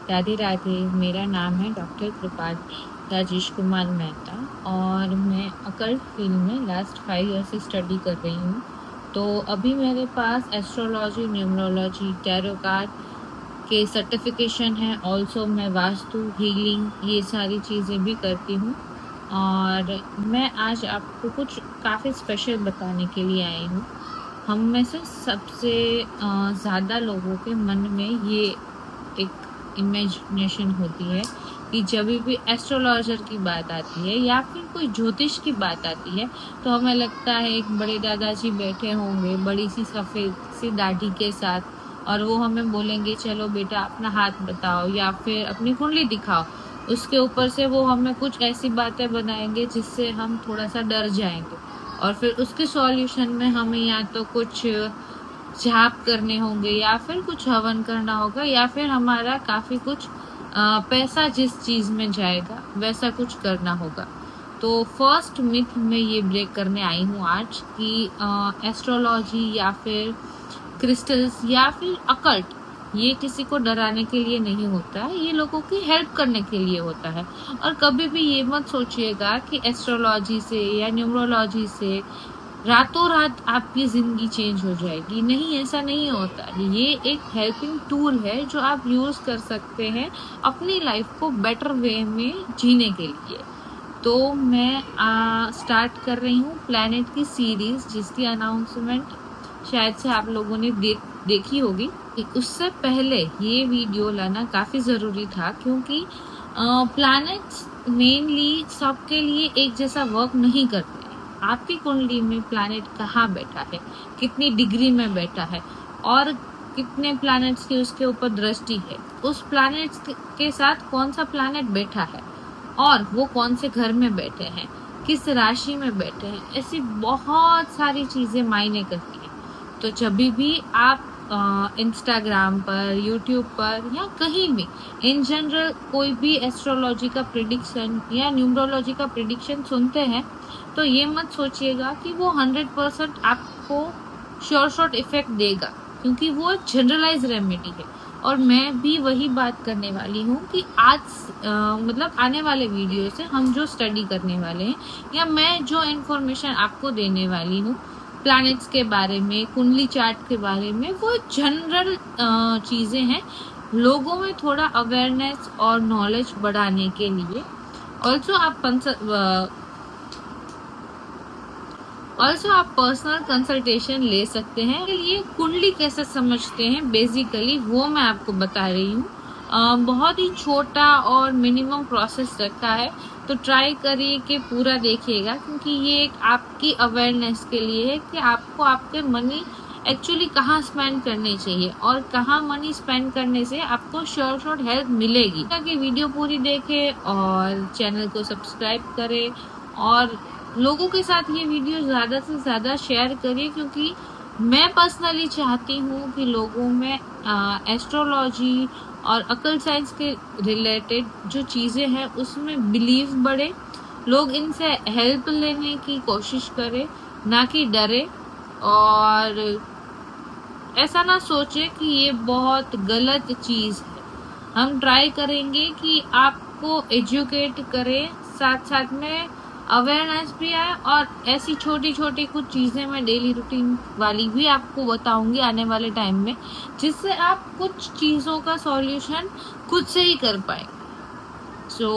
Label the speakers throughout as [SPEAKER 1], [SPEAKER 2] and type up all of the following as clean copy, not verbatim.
[SPEAKER 1] राधे राधे। मेरा नाम है डॉक्टर कृपाल राजेश कुमार मेहता और मैं अकल्ट फील्ड में लास्ट 5 ईयर से स्टडी कर रही हूँ। तो अभी मेरे पास एस्ट्रोलॉजी, न्यूमरोलॉजी, टैरो कार्ड के सर्टिफिकेशन है। ऑल्सो मैं वास्तु, हीलिंग, ये सारी चीज़ें भी करती हूँ। और मैं आज आपको कुछ काफ़ी स्पेशल बताने के लिए आई हूँ। हम में से सबसे ज़्यादा लोगों के मन में ये एक इमेजिनेशन होती है कि जब भी एस्ट्रोलॉजर की बात आती है या फिर कोई ज्योतिष की बात आती है तो हमें लगता है एक बड़े दादाजी बैठे होंगे बड़ी सी सफ़ेद सी दाढ़ी के साथ और वो हमें बोलेंगे चलो बेटा अपना हाथ बताओ या फिर अपनी कुंडली दिखाओ। उसके ऊपर से वो हमें कुछ ऐसी बातें बनाएंगे जिससे हम थोड़ा सा डर जाएंगे और फिर उसके सॉल्यूशन में हमें या तो कुछ जाप करने होंगे या फिर कुछ हवन करना होगा या फिर हमारा काफ़ी कुछ पैसा जिस चीज़ में जाएगा वैसा कुछ करना होगा। तो फर्स्ट मिथ में ये ब्रेक करने आई हूँ आज कि एस्ट्रोलॉजी या फिर क्रिस्टल्स या फिर अकल्ट ये किसी को डराने के लिए नहीं होता है, ये लोगों की हेल्प करने के लिए होता है। और कभी भी ये मत सोचिएगा कि एस्ट्रोलॉजी से या न्यूमरोलॉजी से रातों रात आपकी ज़िंदगी चेंज हो जाएगी। नहीं, ऐसा नहीं होता। ये एक हेल्पिंग टूल है जो आप यूज़ कर सकते हैं अपनी लाइफ को बेटर वे में जीने के लिए। तो मैं स्टार्ट कर रही हूँ प्लैनेट की सीरीज़ जिसकी अनाउंसमेंट शायद से आप लोगों ने देखी होगी। उससे पहले ये वीडियो लाना काफ़ी ज़रूरी था क्योंकि प्लैनेट्स मेनली सबके लिए एक जैसा वर्क नहीं करते। आपकी कुंडली में प्लैनेट कहाँ बैठा है, कितनी डिग्री में बैठा है और कितने प्लैनेट्स की उसके ऊपर दृष्टि है, उस प्लैनेट्स के साथ कौन सा प्लैनेट बैठा है और वो कौन से घर में बैठे हैं, किस राशि में बैठे हैं, ऐसी बहुत सारी चीज़ें मायने करती हैं। तो जब भी आप इंस्टाग्राम पर, यूट्यूब पर या कहीं भी इन जनरल कोई भी एस्ट्रोलॉजी का प्रिडिक्शन या न्यूमरोलॉजी का प्रिडिक्शन सुनते हैं तो ये मत सोचिएगा कि वो 100% आपको श्योर शॉट इफेक्ट देगा क्योंकि वो जनरलाइज रेमेडी है। और मैं भी वही बात करने वाली हूँ कि आज मतलब आने वाले वीडियो से हम जो स्टडी करने वाले हैं या मैं जो इन्फॉर्मेशन आपको देने वाली हूँ प्लैनेट्स के बारे में, कुंडली चार्ट के बारे में, वो जनरल चीज़ें हैं लोगों में थोड़ा अवेयरनेस और नॉलेज बढ़ाने के लिए। ऑल्सो आप पर्सनल कंसल्टेशन ले सकते हैं। ये कुंडली कैसे समझते हैं बेसिकली वो मैं आपको बता रही हूँ। बहुत ही छोटा और मिनिमम प्रोसेस रखा है तो ट्राई करिए कि पूरा देखिएगा क्योंकि ये एक आपकी अवेयरनेस के लिए है कि आपको आपके मनी एक्चुअली कहाँ स्पेंड करने चाहिए और कहाँ मनी स्पेंड करने से आपको श्योर शॉट हेल्प मिलेगी। ताकि वीडियो पूरी देखें और चैनल को सब्सक्राइब करें और लोगों के साथ ये वीडियो ज़्यादा से ज़्यादा शेयर करिए क्योंकि मैं पर्सनली चाहती हूँ कि लोगों में एस्ट्रोलॉजी और अकल्ट साइंस के रिलेटेड जो चीज़ें हैं उसमें बिलीव बढ़े, लोग इनसे हेल्प लेने की कोशिश करें ना कि डरे और ऐसा ना सोचे कि ये बहुत गलत चीज़ है। हम ट्राई करेंगे कि आपको एजुकेट करें, साथ साथ में अवेयरनेस भी आए और ऐसी छोटी छोटी कुछ चीज़ें मैं डेली रूटीन वाली भी आपको बताऊंगी आने वाले टाइम में जिससे आप कुछ चीज़ों का सॉल्यूशन खुद से ही कर पाए। So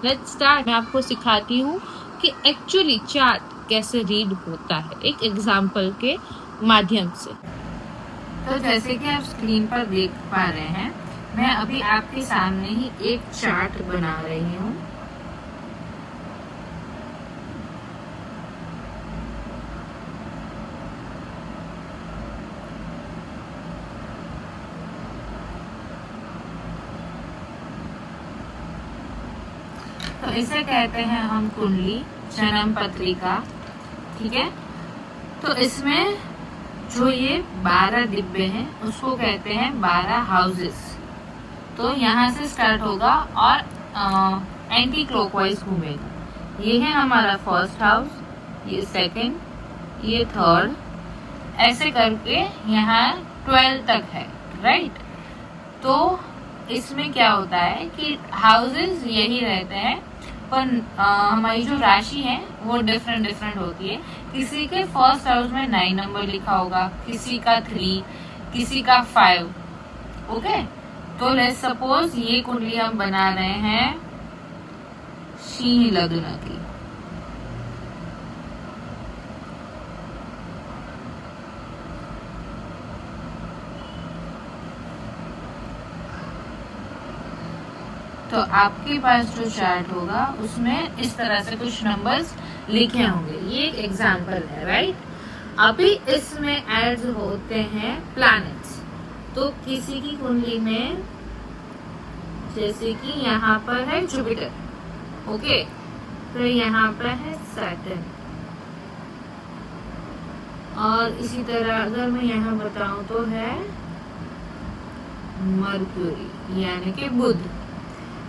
[SPEAKER 1] let's start. मैं आपको सिखाती हूँ कि एक्चुअली चार्ट कैसे रीड होता है एक एग्जाम्पल के माध्यम से। तो जैसे कि आप स्क्रीन पर देख पा रहे हैं मैं अभी आपके सामने ही एक चार्ट बना रही हूँ। तो इसे कहते हैं हम कुंडली, जन्म पत्रिका, ठीक है। तो इसमें जो ये 12 डिब्बे हैं उसको कहते हैं 12 हाउसेस। तो यहाँ से स्टार्ट होगा और एंटी क्लॉकवाइज घूमेगा। ये है हमारा फर्स्ट हाउस, ये सेकंड, ये थर्ड, ऐसे करके यहाँ 12 तक है, राइट। तो इसमें क्या होता है कि हाउसेस यही रहते हैं, पर हमारी जो राशि है वो डिफरेंट डिफरेंट होती है। किसी के फर्स्ट हाउस में 9 नंबर लिखा होगा, किसी का 3, किसी का 5। ओके, तो लेट्स सपोज ये कुंडली हम बना रहे हैं सिंह लग्न की। तो आपके पास जो चार्ट होगा उसमें इस तरह से कुछ नंबर्स लिखे होंगे। ये एक एग्जांपल है, राइट। अभी इसमें ऐड होते हैं प्लैनेट्स। तो किसी की कुंडली में जैसे कि यहाँ पर है जुपिटर, ओके, फिर यहाँ पर है सैटर्न, और इसी तरह अगर मैं यहाँ बताऊं तो है मरक्यूरी यानी कि बुध।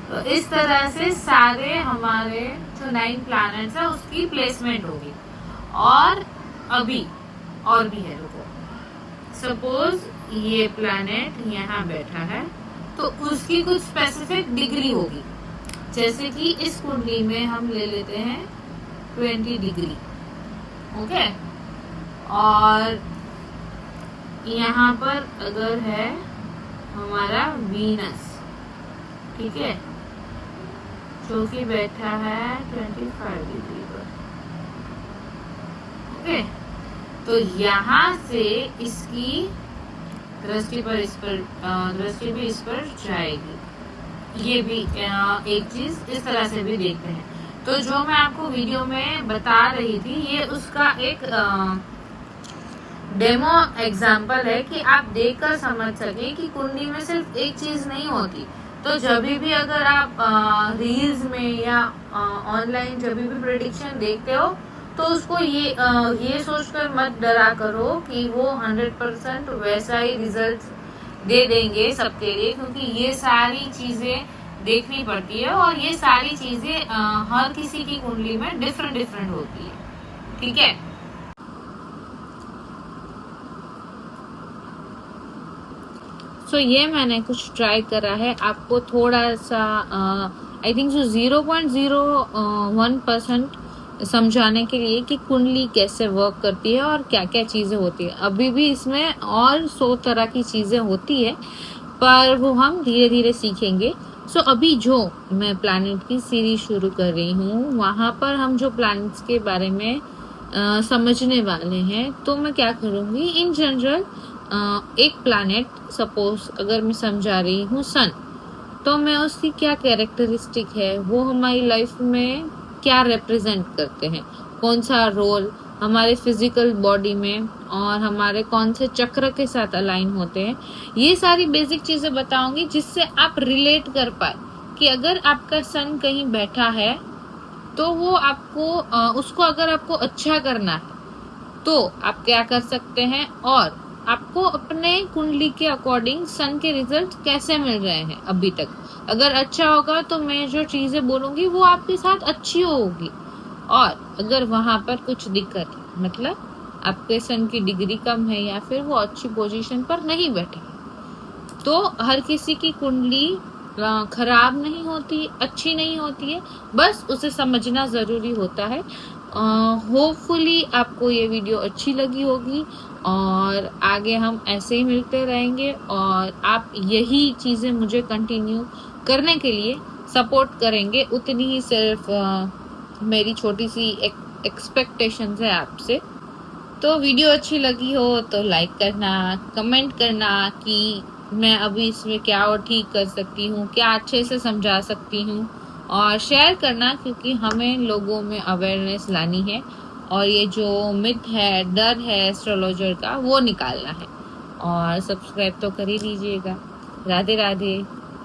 [SPEAKER 1] तो इस तरह से सारे हमारे जो 9 प्लैनेट्स है उसकी प्लेसमेंट होगी। और अभी और भी है, रुको, सपोज ये प्लैनेट यहाँ बैठा है तो उसकी कुछ स्पेसिफिक डिग्री होगी। जैसे कि इस कुंडली में हम ले लेते हैं 20 डिग्री, ओके। और यहाँ पर अगर है हमारा वीनस, ठीक है, जो कि बैठा है 25 डिग्री पर, ओके। तो यहाँ से इसकी दृष्टि भी इस पर जाएगी। ये भी एक चीज इस तरह से भी देखते हैं। तो जो मैं आपको वीडियो में बता रही थी ये उसका एक डेमो एग्जाम्पल है कि आप देखकर समझ सके कि कुंडली में सिर्फ एक चीज नहीं होती। तो जब भी अगर आप रील्स में या ऑनलाइन जब भी प्रेडिक्शन देखते हो तो उसको ये सोचकर मत डरा करो कि वो 100% वैसा ही रिजल्ट दे देंगे सबके लिए, क्योंकि ये सारी चीजें देखनी पड़ती है और ये सारी चीजें हर किसी की कुंडली में डिफरेंट डिफरेंट होती है, ठीक है। सो ये मैंने कुछ ट्राई करा है आपको थोड़ा सा आई थिंक 0.01% समझाने के लिए कि कुंडली कैसे वर्क करती है और क्या क्या चीजें होती है। अभी भी इसमें और 100 तरह की चीजें होती है, पर वो हम धीरे धीरे सीखेंगे। सो अभी जो मैं प्लैनेट की सीरीज शुरू कर रही हूँ वहां पर हम जो प्लैनेट्स के बारे में समझने वाले हैं। तो मैं क्या करूँगी, इन जनरल एक प्लैनेट सपोज अगर मैं समझा रही हूँ सन, तो मैं उसकी क्या कैरेक्टरिस्टिक है, वो हमारी लाइफ में क्या रिप्रेजेंट करते हैं, कौन सा रोल हमारे फिजिकल बॉडी में और हमारे कौन से चक्र के साथ अलाइन होते हैं, ये सारी बेसिक चीजें बताऊंगी जिससे आप रिलेट कर पाए कि अगर आपका सन कहीं बैठा है तो वो आपको उसको अगर आपको अच्छा करना है तो आप क्या कर सकते हैं, और आपको अपने कुंडली के अकॉर्डिंग सन के रिजल्ट कैसे मिल रहे हैं अभी तक। अगर अच्छा होगा तो मैं जो चीजें बोलूंगी वो आपके साथ अच्छी होगी, और अगर वहां पर कुछ दिक्कत है, मतलब आपके सन की डिग्री कम है या फिर वो अच्छी पोजीशन पर नहीं बैठे, तो हर किसी की कुंडली खराब नहीं होती, अच्छी नहीं होती है, बस उसे समझना जरूरी होता है। होपफुली आपको ये वीडियो अच्छी लगी होगी और आगे हम ऐसे ही मिलते रहेंगे, और आप यही चीजें मुझे कंटिन्यू करने के लिए सपोर्ट करेंगे, उतनी ही सिर्फ मेरी छोटी सी एक्सपेक्टेशंस है आपसे। तो वीडियो अच्छी लगी हो तो लाइक करना, कमेंट करना कि मैं अभी इसमें क्या और ठीक कर सकती हूँ, क्या अच्छे से समझा सकती हूँ, और शेयर करना, क्योंकि हमें लोगों में अवेयरनेस लानी है और ये जो मिथ है, डर है एस्ट्रोलॉजर का, वो निकालना है। और सब्सक्राइब तो कर ही लीजिएगा। राधे राधे।